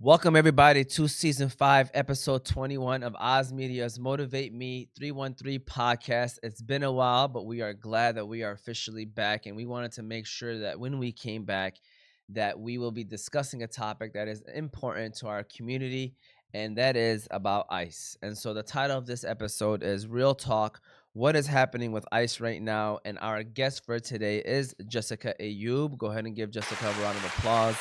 Welcome everybody to season 5, episode 21 of Oz Media's Motivate Me 313 podcast. It's been a while, but we are glad that we are officially back, and we wanted to make sure that when we came back that we will be discussing a topic that is important to our community, and that is about ICE. And so the title of this episode is Real Talk: What is happening with ICE right now? And our guest for today is Jessica Ayoub. Go ahead and give Jessica a round of applause.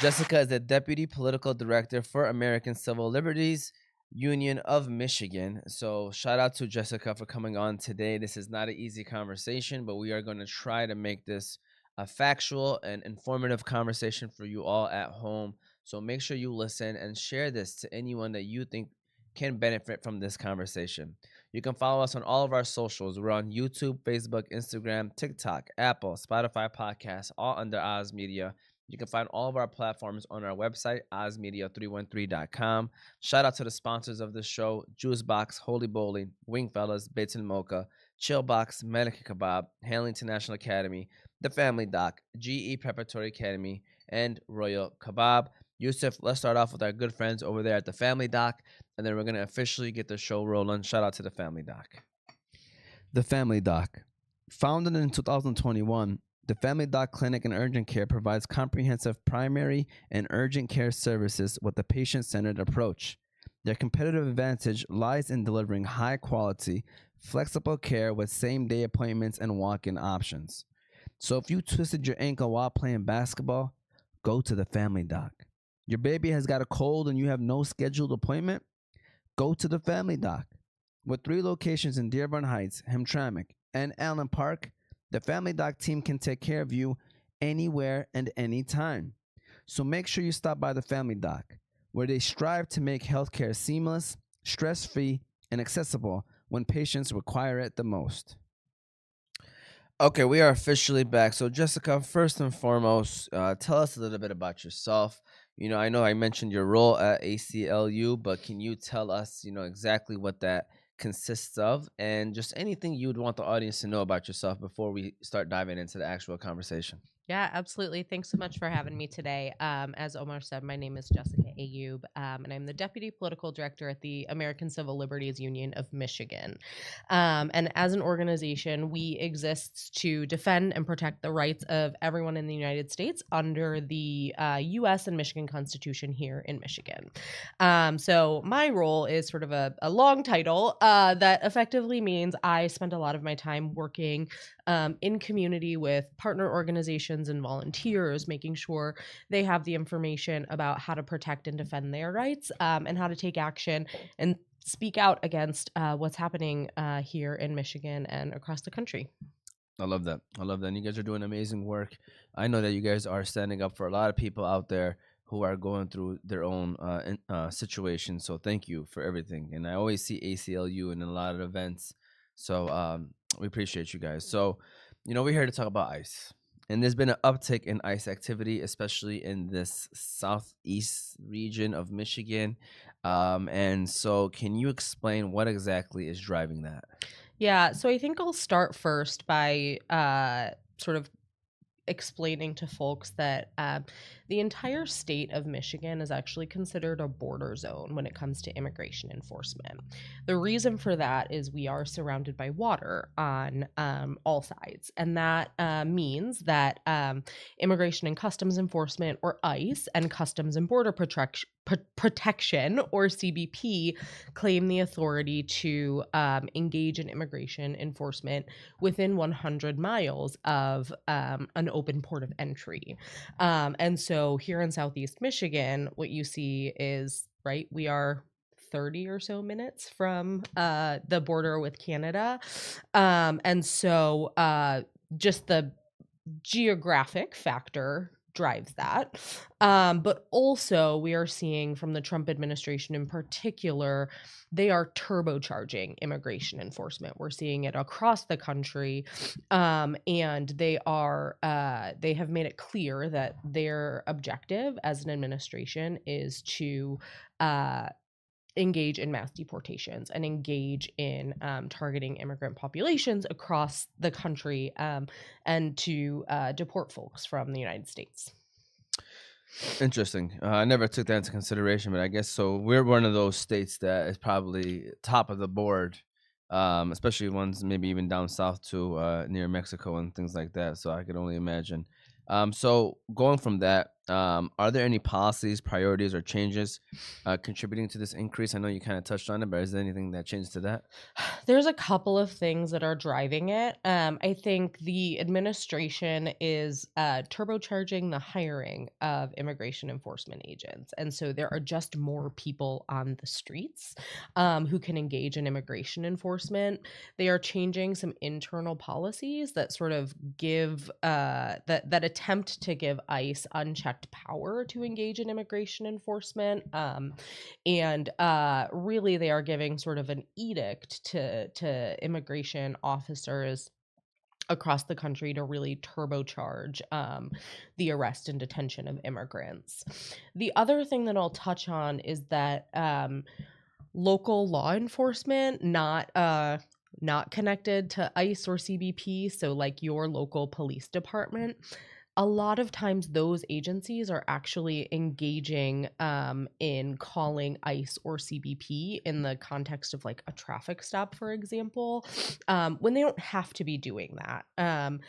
Jessica is the Deputy Political Director for American Civil Liberties Union of Michigan. So shout out to Jessica for coming on today. This is not an easy conversation, but we are going to try to make this a factual and informative conversation for you all at home. So make sure you listen and share this to anyone that you think can benefit from this conversation. You can follow us on all of our socials. We're on YouTube, Facebook, Instagram, TikTok, Apple, Spotify podcasts, all under Oz Media. You can find all of our platforms on our website, ozmedia313.com. Shout out to the sponsors of the show: Juicebox, Holy Bowling, Wingfellas, Bates and Mocha, Chillbox, Medic Kebab, Hanley International Academy, The Family Doc, GE Preparatory Academy, and Royal Kebab. Yusuf, let's start off with our good friends over there at The Family Doc, and then we're going to officially get the show rolling. Shout out to The Family Doc. The Family Doc. Founded in 2021, the Family Doc Clinic and Urgent Care provides comprehensive primary and urgent care services with a patient-centered approach. Their competitive advantage lies in delivering high-quality, flexible care with same-day appointments and walk-in options. So if you twisted your ankle while playing basketball, go to the Family Doc. Your baby has got a cold and you have no scheduled appointment? Go to the Family Doc. With 3 locations in Dearborn Heights, Hamtramck, and Allen Park, the Family Doc team can take care of you anywhere and anytime. So make sure you stop by the Family Doc, where they strive to make healthcare seamless, stress-free, and accessible when patients require it the most. Okay, we are officially back. So Jessica, first and foremost, tell us a little bit about yourself. I know I mentioned your role at ACLU, but can you tell us, exactly what that consists of, and just anything you would want the audience to know about yourself before we start diving into the actual conversation? Yeah, absolutely. Thanks so much for having me today. As Omar said, my name is Jessica Ayoub, and I'm the Deputy Political Director at the American Civil Liberties Union of Michigan. And as an organization, we exist to defend and protect the rights of everyone in the United States under the U.S. and Michigan Constitution here in Michigan. So my role is sort of a long title that effectively means I spend a lot of my time working in community with partner organizations and volunteers, making sure they have the information about how to protect and defend their rights, and how to take action and speak out against what's happening here in Michigan and across the country. I love that. I love that. And you guys are doing amazing work. I know that you guys are standing up for a lot of people out there who are going through their own situations. So thank you for everything. And I always see ACLU in a lot of events. So we appreciate you guys. So, we're here to talk about ICE. And there's been an uptick in ICE activity, especially in this southeast region of Michigan. And so can you explain what exactly is driving that? Yeah, so I think I'll start first by sort of explaining to folks that the entire state of Michigan is actually considered a border zone when it comes to immigration enforcement. The reason for that is we are surrounded by water on all sides, and that means that Immigration and Customs Enforcement, or ICE, and Customs and Border Protection, or CBP, claim the authority to engage in immigration enforcement within 100 miles of an open port of entry. And so here in Southeast Michigan, what you see is, right, we are 30 or so minutes from the border with Canada. And so just the geographic factor drives that. But also, we are seeing from the Trump administration in particular, they are turbocharging immigration enforcement. We're seeing it across the country, and they have made it clear that their objective as an administration is to engage in mass deportations and engage in targeting immigrant populations across the country, and to deport folks from the United States. Interesting. I never took that into consideration, but I guess so. We're one of those states that is probably top of the board, especially ones maybe even down south to near Mexico and things like that. So I could only imagine. So going from that, are there any policies, priorities, or changes contributing to this increase? I know you kind of touched on it, but is there anything that changed to that? There's a couple of things that are driving it. I think the administration is turbocharging the hiring of immigration enforcement agents. And so there are just more people on the streets who can engage in immigration enforcement. They are changing some internal policies that sort of give, that attempt to give ICE unchecked power to engage in immigration enforcement. And really they are giving sort of an edict to immigration officers across the country to really turbocharge the arrest and detention of immigrants. The other thing that I'll touch on is that local law enforcement, not connected to ICE or CBP, so like your local police department, a lot of times those agencies are actually engaging in calling ICE or CBP in the context of like a traffic stop, for example, when they don't have to be doing that.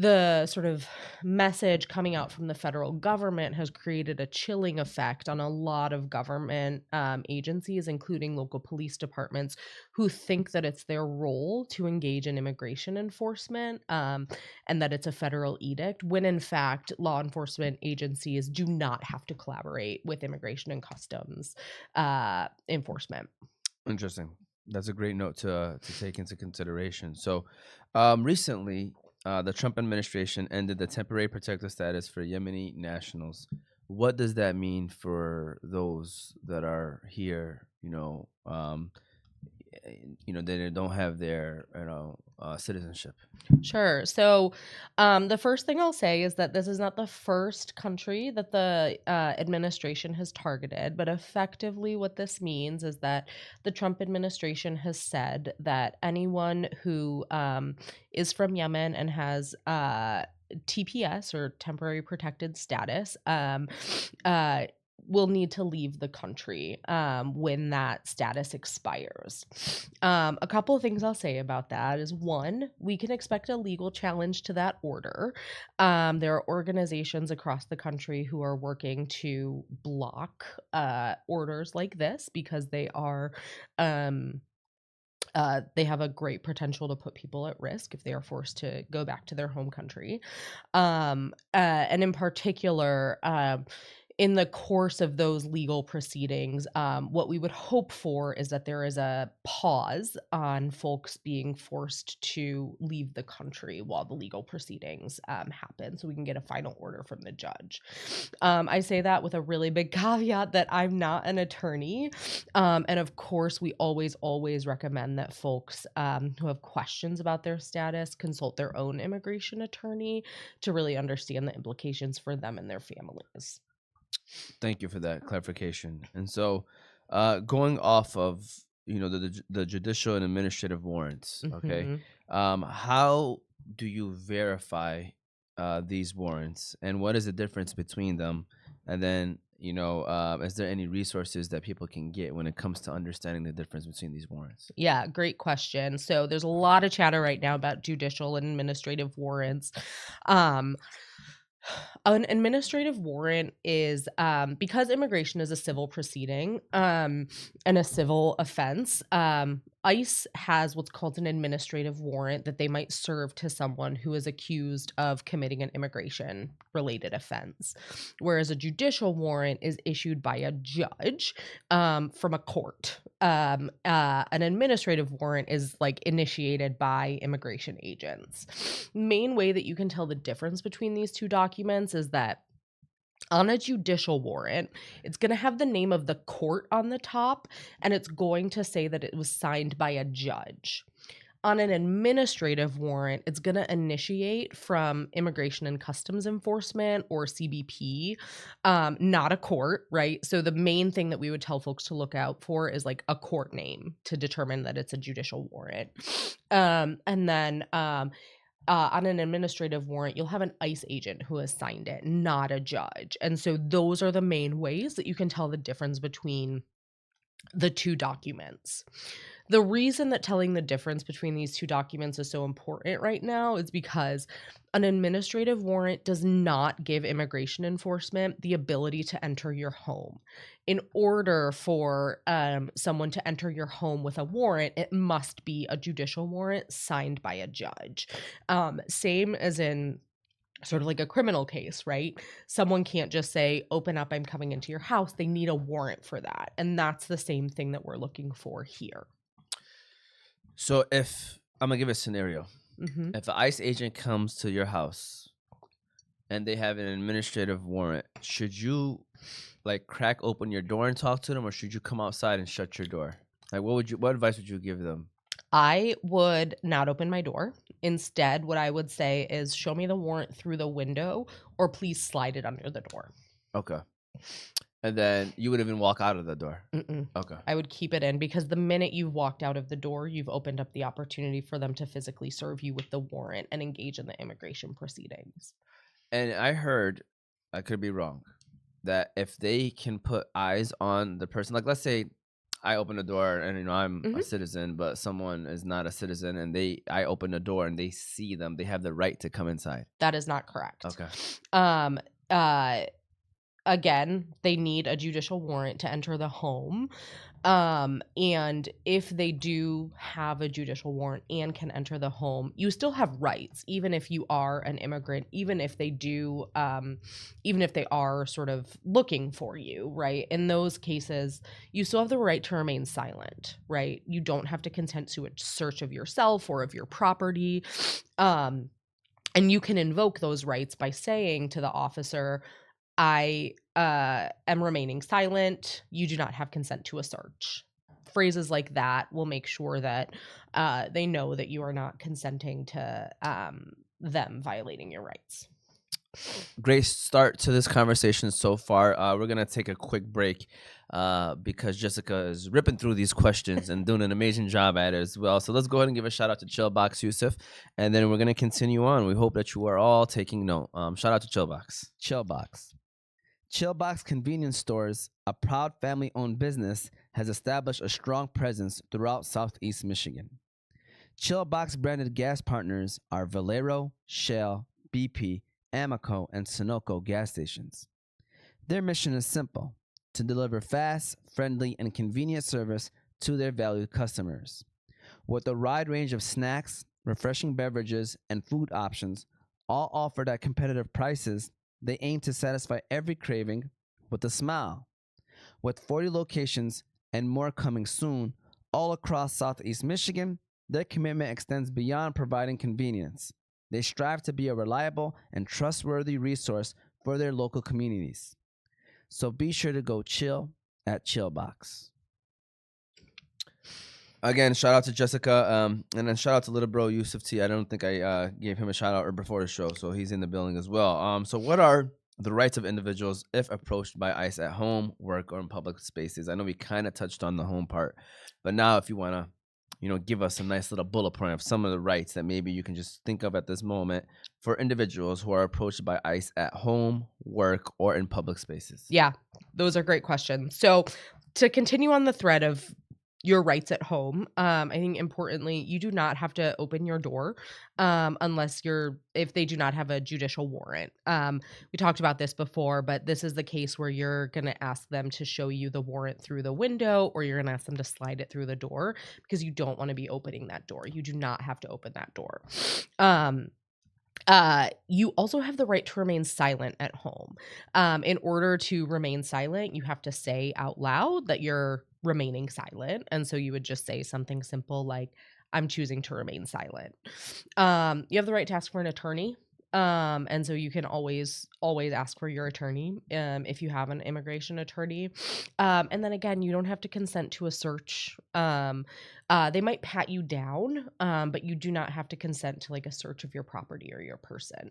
The sort of message coming out from the federal government has created a chilling effect on a lot of government agencies, including local police departments, who think that it's their role to engage in immigration enforcement, and that it's a federal edict, when in fact, law enforcement agencies do not have to collaborate with immigration and customs enforcement. Interesting. That's a great note to take into consideration. So, recently, the Trump administration ended the temporary protected status for Yemeni nationals. What does that mean for those that are here? They don't have their citizenship. Sure. So, the first thing I'll say is that this is not the first country that the administration has targeted, but effectively, what this means is that the Trump administration has said that anyone who is from Yemen and has TPS or temporary protected status uh, will need to leave the country when that status expires. A couple of things I'll say about that is one, we can expect a legal challenge to that order. There are organizations across the country who are working to block orders like this because they are. They have a great potential to put people at risk if they are forced to go back to their home country. And in particular, in the course of those legal proceedings, what we would hope for is that there is a pause on folks being forced to leave the country while the legal proceedings happen, so we can get a final order from the judge. I say that with a really big caveat that I'm not an attorney. And of course, we always recommend that folks who have questions about their status consult their own immigration attorney to really understand the implications for them and their families. Thank you for that clarification. And so, going off of the judicial and administrative warrants, okay, Mhm. how do you verify these warrants, and what is the difference between them? And then, is there any resources that people can get when it comes to understanding the difference between these warrants? Yeah, great question. So there's a lot of chatter right now about judicial and administrative warrants. Um, an administrative warrant is because immigration is a civil proceeding and a civil offense. ICE has what's called an administrative warrant that they might serve to someone who is accused of committing an immigration related offense, whereas a judicial warrant is issued by a judge from a court. An administrative warrant is like initiated by immigration agents. Main way that you can tell the difference between these two documents is that on a judicial warrant, it's going to have the name of the court on the top, and it's going to say that it was signed by a judge. On an administrative warrant, it's going to initiate from Immigration and Customs Enforcement or CBP, not a court, right? So the main thing that we would tell folks to look out for is like a court name to determine that it's a judicial warrant. And then on an administrative warrant, you'll have an ICE agent who has signed it, not a judge. And so those are the main ways that you can tell the difference between the two documents. The reason that telling the difference between these two documents is so important right now is because an administrative warrant does not give immigration enforcement the ability to enter your home. In order for someone to enter your home with a warrant, it must be a judicial warrant signed by a judge. Same as in sort of like a criminal case, right? Someone can't just say, open up, I'm coming into your house. They need a warrant for that. And that's the same thing that we're looking for here. So if I'm gonna give a scenario, Mm-hmm. if an ICE agent comes to your house and they have an administrative warrant, should you like crack open your door and talk to them, or should you come outside and shut your door? Like, what advice would you give them? I would not open my door. Instead, what I would say is show me the warrant through the window or please slide it under the door. Okay. And then you would even walk out of the door. Mm-mm. Okay. I would keep it in because the minute you've walked out of the door, you've opened up the opportunity for them to physically serve you with the warrant and engage in the immigration proceedings. And I heard, I could be wrong, that if they can put eyes on the person, like let's say I open the door and I'm a Mhm. citizen, but someone is not a citizen, and I open the door and they see them, they have the right to come inside. That is not correct. Okay. Um, uh, Again, they need a judicial warrant to enter the home. And if they do have a judicial warrant and can enter the home, you still have rights, even if you are an immigrant, even if they do, even if they are sort of looking for you, right? In those cases, you still have the right to remain silent, right? You don't have to consent to a search of yourself or of your property. And you can invoke those rights by saying to the officer, I am remaining silent. You do not have consent to a search. Phrases like that will make sure that they know that you are not consenting to them violating your rights. Great start to this conversation so far. We're gonna take a quick break because Jessica is ripping through these questions and doing an amazing job at it as well. So let's go ahead and give a shout out to Chillbox Yusuf, and then we're gonna continue on. We hope that you are all taking note. Shout out to Chillbox. Chillbox Convenience Stores, a proud family-owned business, has established a strong presence throughout Southeast Michigan. Chillbox branded gas partners are Valero, Shell, BP, Amoco, and Sunoco gas stations. Their mission is simple: to deliver fast, friendly, and convenient service to their valued customers. With a wide range of snacks, refreshing beverages, and food options, all offered at competitive prices, they aim to satisfy every craving with a smile. With 40 locations and more coming soon, all across Southeast Michigan, their commitment extends beyond providing convenience. They strive to be a reliable and trustworthy resource for their local communities. So be sure to go chill at Chillbox. Again, shout out to Jessica, and then shout out to little bro Yusuf T. I don't think I gave him a shout out or before the show, so he's in the building as well. So what are the rights of individuals if approached by ICE at home, work, or in public spaces? I know we kind of touched on the home part, but now if you want to, give us a nice little bullet point of some of the rights that maybe you can just think of at this moment for individuals who are approached by ICE at home, work, or in public spaces. Yeah, those are great questions. So to continue on the thread of your rights at home, I think importantly, you do not have to open your door unless if they do not have a judicial warrant. We talked about this before, but this is the case where you're going to ask them to show you the warrant through the window, or you're going to ask them to slide it through the door because you don't want to be opening that door. You do not have to open that door. You also have the right to remain silent at home. In order to remain silent, you have to say out loud that you're remaining silent. And so you would just say something simple like, I'm choosing to remain silent. You have the right to ask for an attorney. And so you can always ask for your attorney if you have an immigration attorney. And then again, you don't have to consent to a search. They might pat you down, but you do not have to consent to like a search of your property or your person.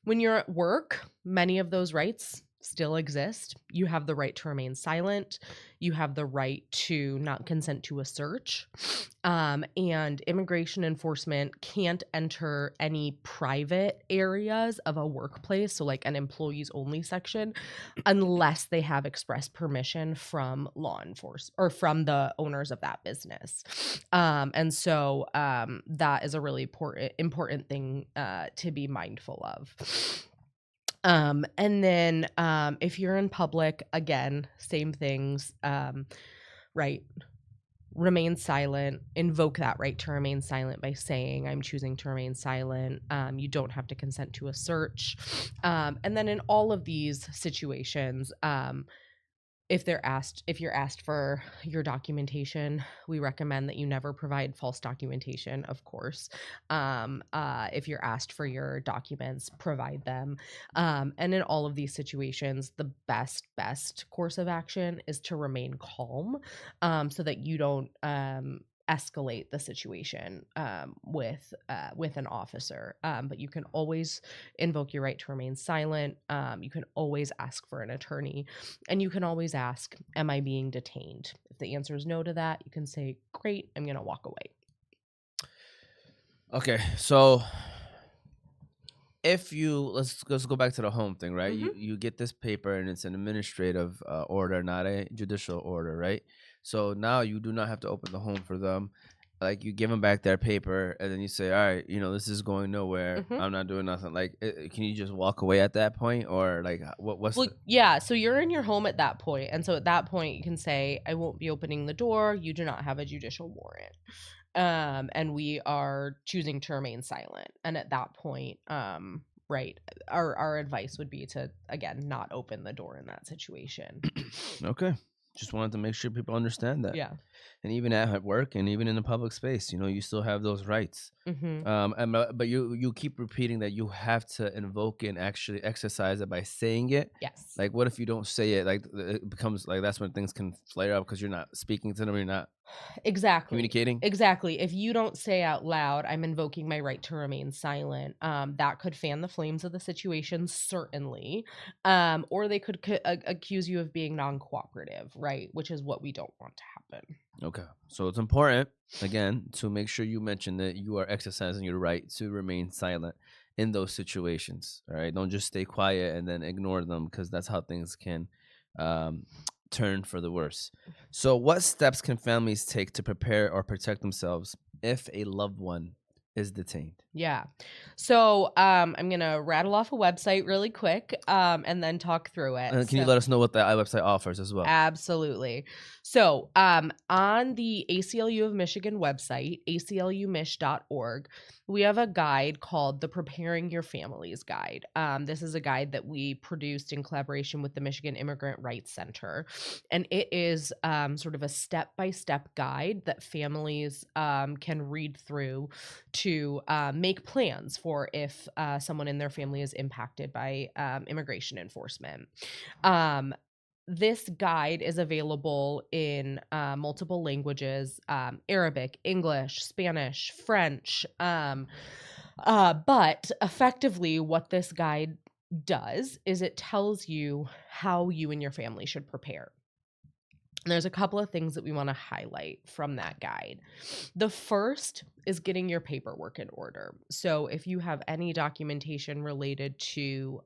When you're at work, many of those rights still exist. You have the right to remain silent. You have the right to not consent to a search. And immigration enforcement can't enter any private areas of a workplace, so like an employees only section, unless they have express permission from law enforcement or from the owners of that business. And so that is a really important thing to be mindful of. And then if you're in public, again, same things, right? Remain silent, invoke that right to remain silent by saying, I'm choosing to remain silent. You don't have to consent to a search. And then in all of these situations, if you're asked for your documentation, we recommend that you never provide false documentation, of course. If you're asked for your documents, provide them. And in all of these situations, the best course of action is to remain calm, so that you don't escalate the situation with an officer. But you can always invoke your right to remain silent. You can always ask for an attorney, and you can always ask, am I being detained? If the answer is no to that, you can say, great, I'm going to walk away. Okay, so if you let's go back to the home thing, right? Mhm. You get this paper and it's an administrative order, not a judicial order, right? So now you do not have to open the home for them. Like you give them back their paper, and then you say, "All right, this is going nowhere. Mhm. I'm not doing nothing." Like, can you just walk away at that point, or like, what's Well, the? yeah, so you're in your home at that point, and so at that point you can say, I won't be opening the door. You do not have a judicial warrant. And we are choosing to remain silent. And at that point, right, our advice would be to, again, not open the door in that situation. Okay, just wanted to make sure people understand that. Yeah. And even at work and even in the public space, you still have those rights. Mm-hmm. But you keep repeating that you have to invoke it and actually exercise it by saying it. Yes. Like, what if you don't say it? Like, it becomes like that's when things can flare up because you're not speaking to them, you're not Exactly. communicating. Exactly. If you don't say out loud, I'm invoking my right to remain silent, that could fan the flames of the situation, certainly. Or they could accuse you of being non-cooperative, right? Which is what we don't want to happen. Okay, so it's important again to make sure you mention that you are exercising your right to remain silent in those situations. All right, don't just stay quiet and then ignore them because that's how things can um, turn for the worse. So, what steps can families take to prepare or protect themselves if a loved one is detained? Yeah. So I'm gonna rattle off a website really quick, and then talk through it. And can you So let us know what the website offers as well? absolutely. So, on the ACLU of Michigan website, aclumich.org, we have a guide called the Preparing Your Families Guide. This is a guide that we produced in collaboration with the Michigan Immigrant Rights Center. And it is sort of a step-by-step guide that families can read through to make plans for if someone in their family is impacted by immigration enforcement. This guide is available in multiple languages: Arabic, English, Spanish, French. But effectively, what this guide does is it tells you how you and your family should prepare. And there's a couple of things that we want to highlight from that guide. The first is getting your paperwork in order. So, if you have any documentation related to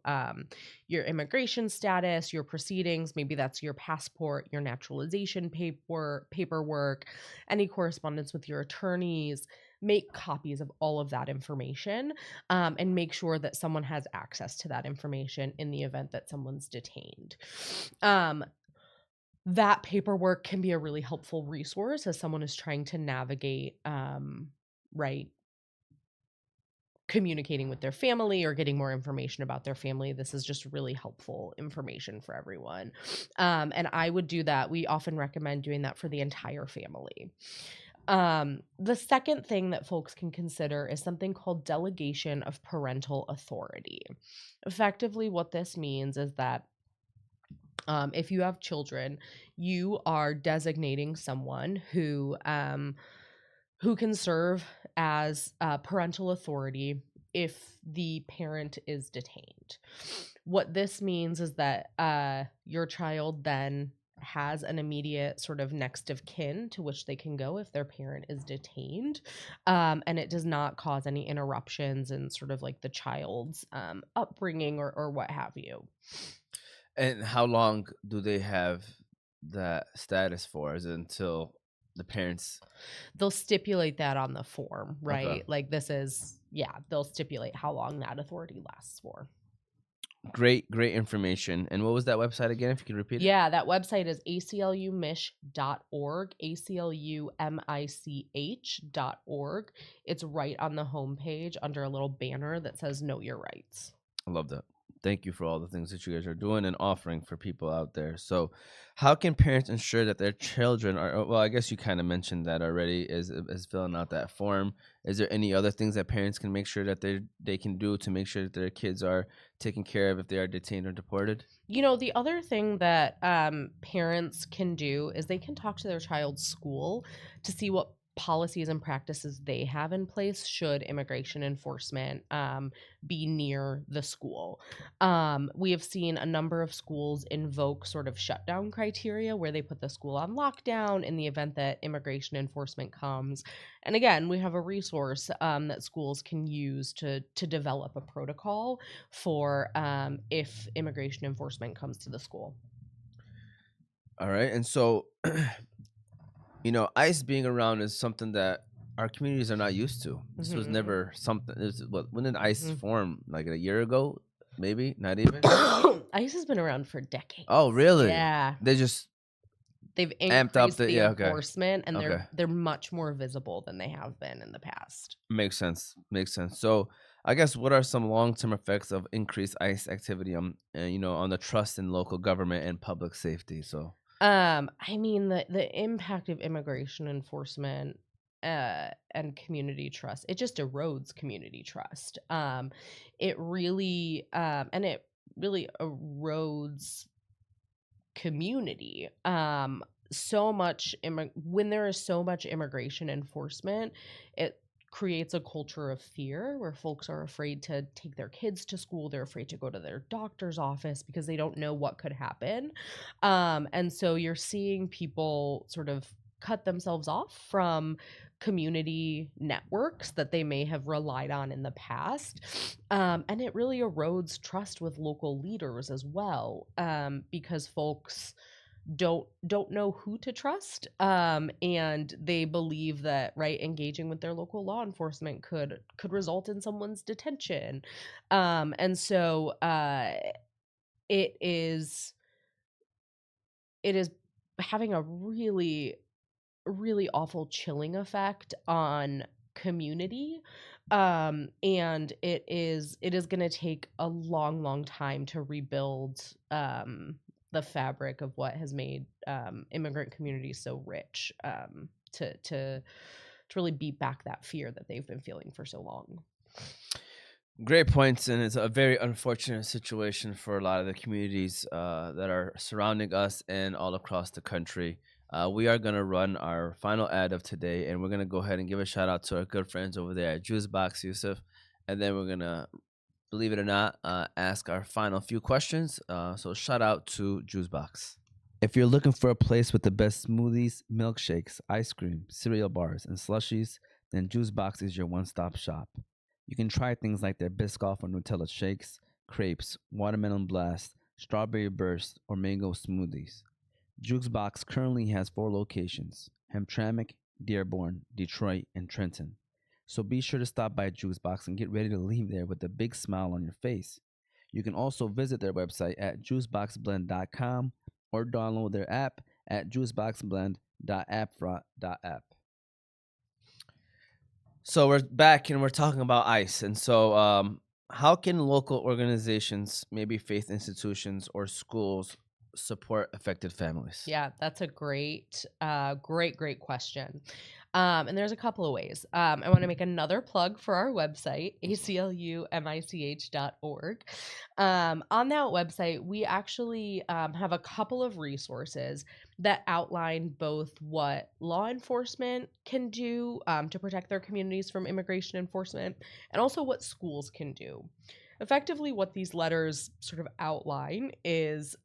your immigration status, your proceedings, maybe that's your passport, your naturalization paperwork, any correspondence with your attorneys, make copies of all of that information, and make sure that someone has access to that information in the event that someone's detained. That paperwork can be a really helpful resource as someone is trying to navigate, right, communicating with their family or getting more information about their family. This is just really helpful information for everyone. And I would do that. We often recommend doing that for the entire family. The second thing that folks can consider is something called delegation of parental authority. Effectively, what this means is that if you have children, you are designating someone who can serve as parental authority if the parent is detained. What this means is that your child then has an immediate sort of next of kin to which they can go if their parent is detained. And it does not cause any interruptions in sort of like the child's upbringing or what have you. And how long do they have that status for? Is it until the parents? They'll stipulate that on the form, Okay. right? Like this is, yeah, they'll stipulate how long that authority lasts for. Great information. And what was that website again, if you could repeat it? Yeah, that website is aclumich.org, aclumich.org. It's right on the homepage under a little banner that says Know Your Rights. I love that. Thank you for all the things that you guys are doing and offering for people out there. So, how can parents ensure that their children are? Well, I guess you kind of mentioned that already. Is filling out that form. Is there any other things that parents can make sure that they can do to make sure that their kids are taken care of if they are detained or deported? You know, the other thing that parents can do is they can talk to their child's school to see what policies and practices they have in place should immigration enforcement be near the school. We have seen a number of schools invoke sort of shutdown criteria where they put the school on lockdown in the event that immigration enforcement comes. And again, we have a resource that schools can use to develop a protocol for if immigration enforcement comes to the school. All right, and so ICE being around is something that our communities are not used to. This was Mhm. never something. When did ICE Mhm. form? Like a year ago, maybe not even. ICE has been around for decades. Oh, really? Yeah. They just They've amped up increased the the yeah. Okay, enforcement and okay, they're much more visible than they have been in the past. makes sense. Makes sense. So, I guess what are some long term effects of increased ICE activity on the trust in local government and public safety? So, I mean the impact of immigration enforcement and community trust, it just erodes community trust. It really erodes community. When there is so much immigration enforcement, it creates a culture of fear where folks are afraid to take their kids to school. They're afraid to go to their doctor's office because they don't know what could happen. And so you're seeing people sort of cut themselves off from community networks that they may have relied on in the past. And it really erodes trust with local leaders as well, because folks don't know who to trust, and they believe that, right, engaging with their local law enforcement could result in someone's detention. And so it is it is having a really awful chilling effect on community. And it is going to take a long time to rebuild the fabric of what has made immigrant communities so rich, to really beat back that fear that they've been feeling for so long. great points, and it's a very unfortunate situation for a lot of the communities that are surrounding us and all across the country. We are going to run our final ad of today, and we're going to go ahead and give a shout out to our good friends over there at Juice Box, Yusuf. And then we're going to, believe it or not, ask our final few questions. So shout out to Juice Box. If you're looking for a place with the best smoothies, milkshakes, ice cream, cereal bars, and slushies, then Juice Box is your one-stop shop. You can try things like their Biscoff or Nutella shakes, crepes, watermelon blast, strawberry burst, or mango smoothies. Juice Box currently has 4 locations: Hamtramck, Dearborn, Detroit, and Trenton. So be sure to stop by Juice Box and get ready to leave there with a big smile on your face. You can also visit their website at juiceboxblend.com or download their app at juiceboxblend.appfront.app. So we're back and we're talking about ICE. And so, how can local organizations, maybe faith institutions or schools, support affected families? Yeah, that's a great question. And there's a couple of ways. I want to make another plug for our website, aclumich.org. On that website, we actually have a couple of resources that outline both what law enforcement can do to protect their communities from immigration enforcement, and also what schools can do. effectively what these letters sort of outline is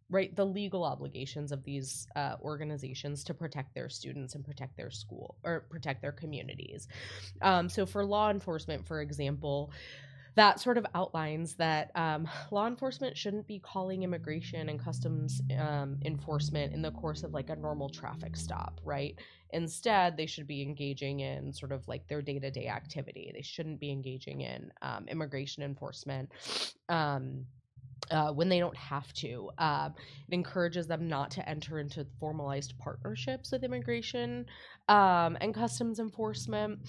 right, the legal obligations of these organizations to protect their students and protect their school or protect their communities. So for law enforcement, for example, that sort of outlines that law enforcement shouldn't be calling immigration and customs enforcement in the course of like a normal traffic stop, right? Instead, they should be engaging in sort of like their day-to-day activity. They shouldn't be engaging in immigration enforcement. When they don't have to. It encourages them not to enter into formalized partnerships with immigration and customs enforcement.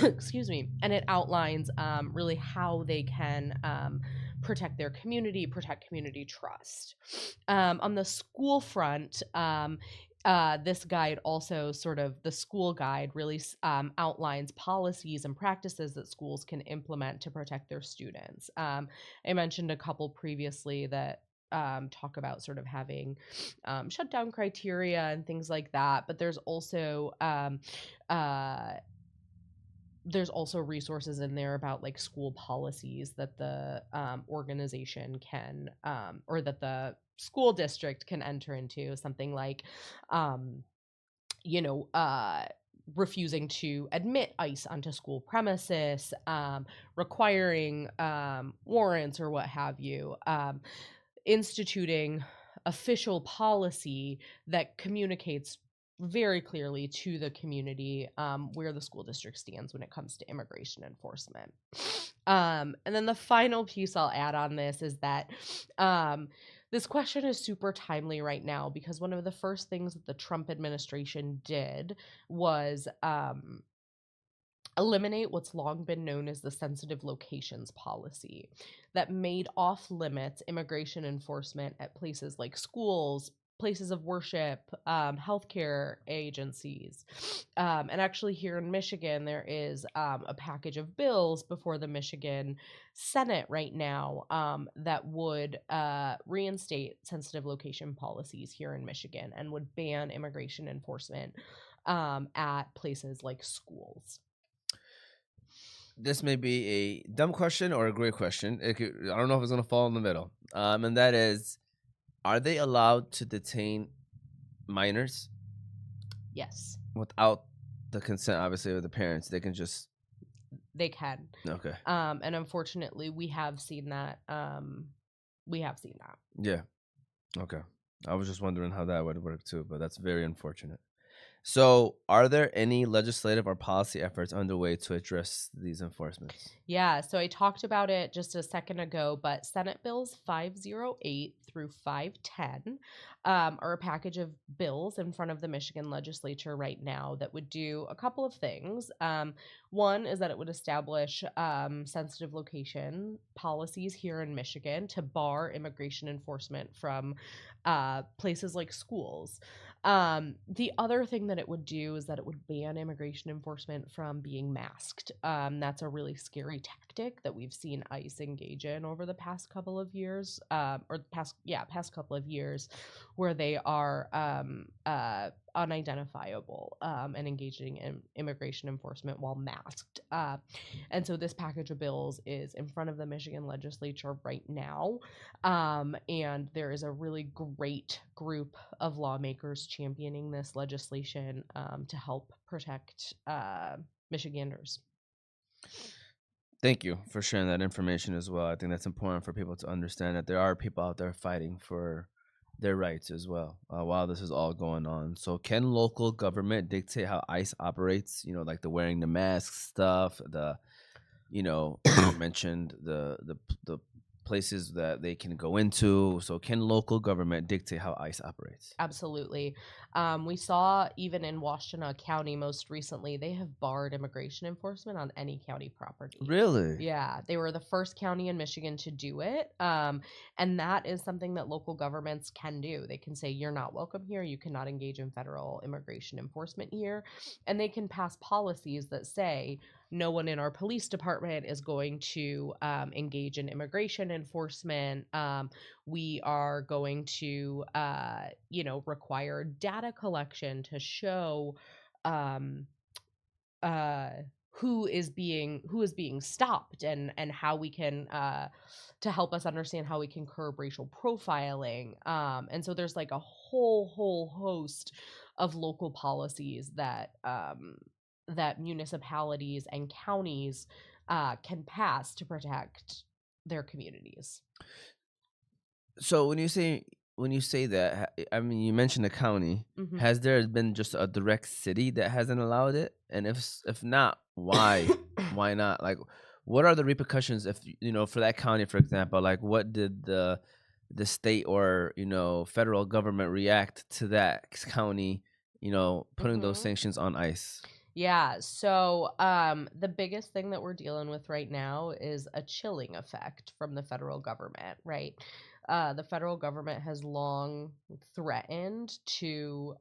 Excuse me. And it outlines really how they can protect their community, protect community trust. On the school front, this guide also sort of the school guide really outlines policies and practices that schools can implement to protect their students. I mentioned a couple previously that talk about sort of having shutdown criteria and things like that, but uh, there's also resources in there about like school policies that the organization can or that the school district can enter into, something like um, you know, refusing to admit ICE onto school premises, requiring warrants or what have you, instituting official policy that communicates very clearly to the community where the school district stands when it comes to immigration enforcement. And then the final piece I'll add on this is that this question is super timely right now because one of the first things that the Trump administration did was eliminate what's long been known as the sensitive locations policy that made off limits immigration enforcement at places like schools, places of worship, healthcare agencies. And actually, here in Michigan, there is a package of bills before the Michigan Senate right now that would reinstate sensitive location policies here in Michigan and would ban immigration enforcement at places like schools. This may be a dumb question or a great question. I don't know if it's going to fall in the middle. And that is, are they allowed to detain minors Yes, without the consent, obviously, of the parents? They can just. they can. Okay. And unfortunately, we have seen that. Yeah. Okay. I was just wondering how that would work too, but that's very unfortunate. So, are there any legislative or policy efforts underway to address these enforcements? Yeah, so I talked about it just a second ago, but Senate Bills 508 through 510 are a package of bills in front of the Michigan legislature right now that would do a couple of things. One is that it would establish sensitive location policies here in Michigan to bar immigration enforcement from places like schools. The other thing that it would do is that it would ban immigration enforcement from being masked. That's a really scary tactic that we've seen ICE engage in over the past couple of years, past couple of years, where they are unidentifiable and engaging in immigration enforcement while masked. And so this package of bills is in front of the Michigan legislature right now. And there is a really great group of lawmakers championing this legislation to help protect Michiganders. Thank you for sharing that information as well. I think that's important for people to understand that there are people out there fighting for their rights as well while this is all going on. So, can local government dictate how ICE operates? Like the wearing the mask stuff, you mentioned the places that they can go into. So, can local government dictate how ICE operates? Absolutely. We saw even in Washtenaw County most recently, they have barred immigration enforcement on any county property. Really? Yeah, they were the first county in Michigan to do it. And that is something that local governments can do. They can say, you're not welcome here. You cannot engage in federal immigration enforcement here. And they can pass policies that say, no one in our police department is going to engage in immigration enforcement. We are going to, require data collection to show um, uh, who is being stopped, and how we can to help us understand how we can curb racial profiling. And so there's like a whole host of local policies that municipalities and counties can pass to protect their communities. So when you say that, I mean, you mentioned the county. Mhm. Has there been just a direct city that hasn't allowed it? And if not, why? Why not? Like, what are the repercussions if for that county, for example? Like, what did the state or federal government react to that county? Putting those Mhm. sanctions on ice. Yeah, so the biggest thing that we're dealing with right now is a chilling effect from the federal government, right? The federal government has long threatened to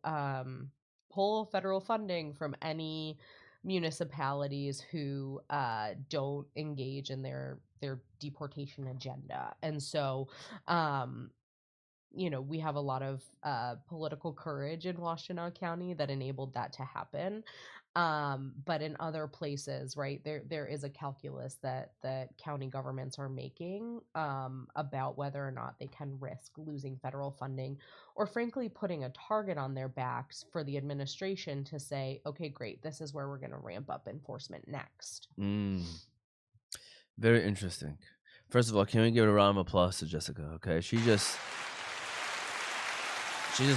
pull federal funding from any municipalities who don't engage in their deportation agenda. And so um, we have a lot of political courage in Washtenaw County that enabled that to happen. But in other places, right, there is a calculus that county governments are making about whether or not they can risk losing federal funding, or frankly putting a target on their backs for the administration to say, okay, great, this is where we're going to ramp up enforcement next. Mm, very interesting. First of all, can we give a round of applause to Jessica? Okay, she just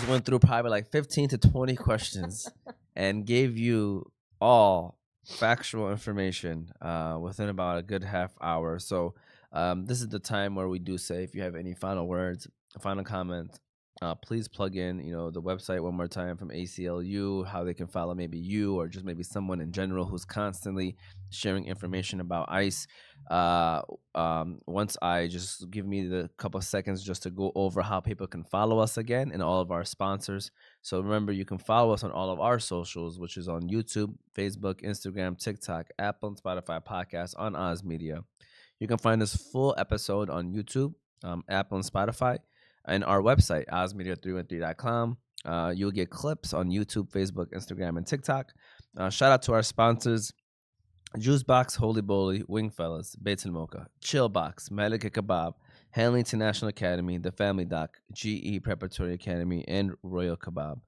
went through probably like 15 to 20 questions and gave you all factual information within about a good half hour. So this is the time where we do say if you have any final words, final comments, please plug in, the website one more time from ACLU, how they can follow maybe you or just maybe someone in general who's constantly sharing information about ICE. Uh, Once I just give me the couple seconds just to go over how people can follow us again and all of our sponsors. So remember, you can follow us on all of our socials, which is on YouTube, Facebook, Instagram, TikTok, Apple, and Spotify podcasts on Oz Media. You can find this full episode on YouTube, Apple, and Spotify, and our website, ozmedia313.com. You'll get clips on YouTube, Facebook, Instagram, and TikTok. Shout out to our sponsors: Juice Box, Holy Bowly, Wingfellas, Bates and Mocha, Chill Box, Malika Kebab, Hanley International Academy, The Family Doc, GE Preparatory Academy, and Royal Kebab.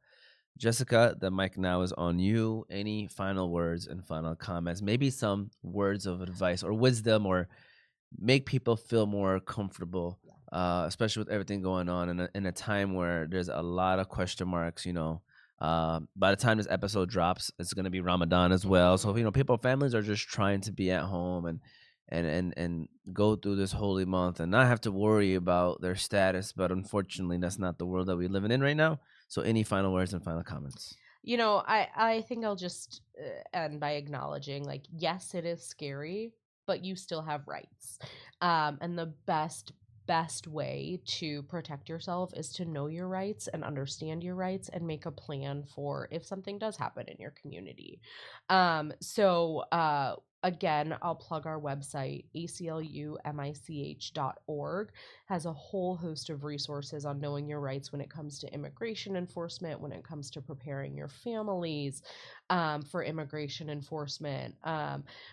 Jessica, the mic now is on you. Any final words and final comments? Maybe some words of advice or wisdom, or make people feel more comfortable, especially with everything going on in a time where there's a lot of question marks. By the time this episode drops, it's going to be Ramadan as well. So families are just trying to be at home and go through this holy month and not have to worry about their status. But unfortunately, that's not the world that we're living in right now. So any final words and final comments? I think I'll just end by acknowledging, like, yes, it is scary, but you still have rights. And the best way to protect yourself is to know your rights and understand your rights and make a plan for if something does happen in your community. Again, I'll plug our website, aclumich.org, has a whole host of resources on knowing your rights when it comes to immigration enforcement, when it comes to preparing your families for immigration enforcement.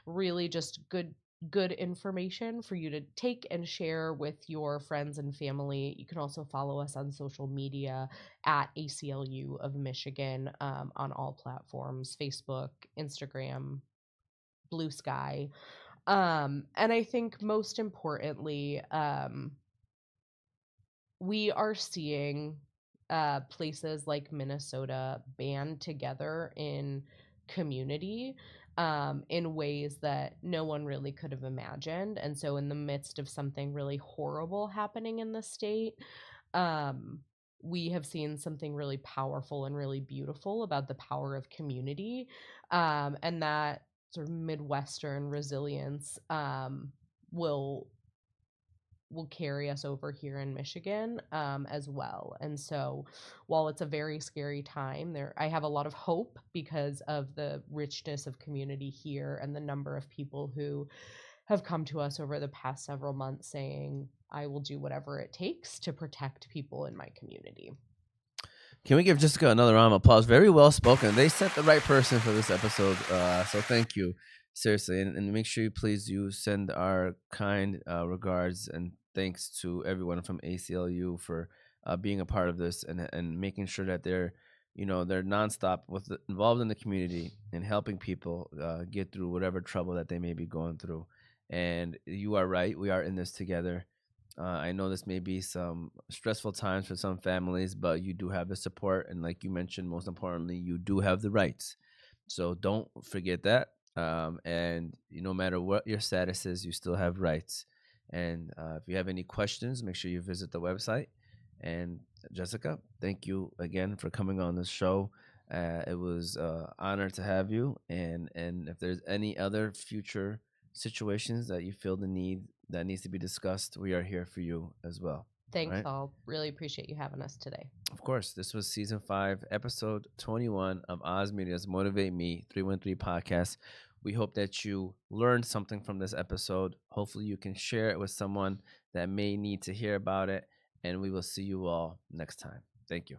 Really just good information for you to take and share with your friends and family. You can also follow us on social media at ACLU of Michigan on all platforms: Facebook, Instagram, Blue Sky. And I think most importantly, we are seeing places like Minnesota band together in community in ways that no one really could have imagined. And so, in the midst of something really horrible happening in the state, um, we have seen something really powerful and really beautiful about the power of community, and that sort of Midwestern resilience will carry us over here in Michigan as well. And so, while it's a very scary time, I have a lot of hope because of the richness of community here and the number of people who have come to us over the past several months saying, "I will do whatever it takes to protect people in my community." Can we give Jessica another round of applause? Very well spoken. They set the right person for this episode. So thank you. Seriously, and make sure you please you send our kind regards and thanks to everyone from ACLU for being a part of this and making sure that they're they're nonstop involved in the community and helping people get through whatever trouble that they may be going through. And you are right, we are in this together. I know this may be some stressful times for some families, but you do have the support, and like you mentioned, most importantly, you do have the rights. So don't forget that. And no matter what your status is, you still have rights. And if you have any questions, make sure you visit the website. And Jessica, thank you again for coming on the show. It was honor to have you. And if there's any other future situations that you feel the need that needs to be discussed, we are here for you as well. Thanks, Right? all. Really appreciate you having us today. Of course, this was season 5, episode 21 of Oz Media's Motivate Me 313 podcast. We hope that you learned something from this episode. Hopefully, you can share it with someone that may need to hear about it. And we will see you all next time. Thank you.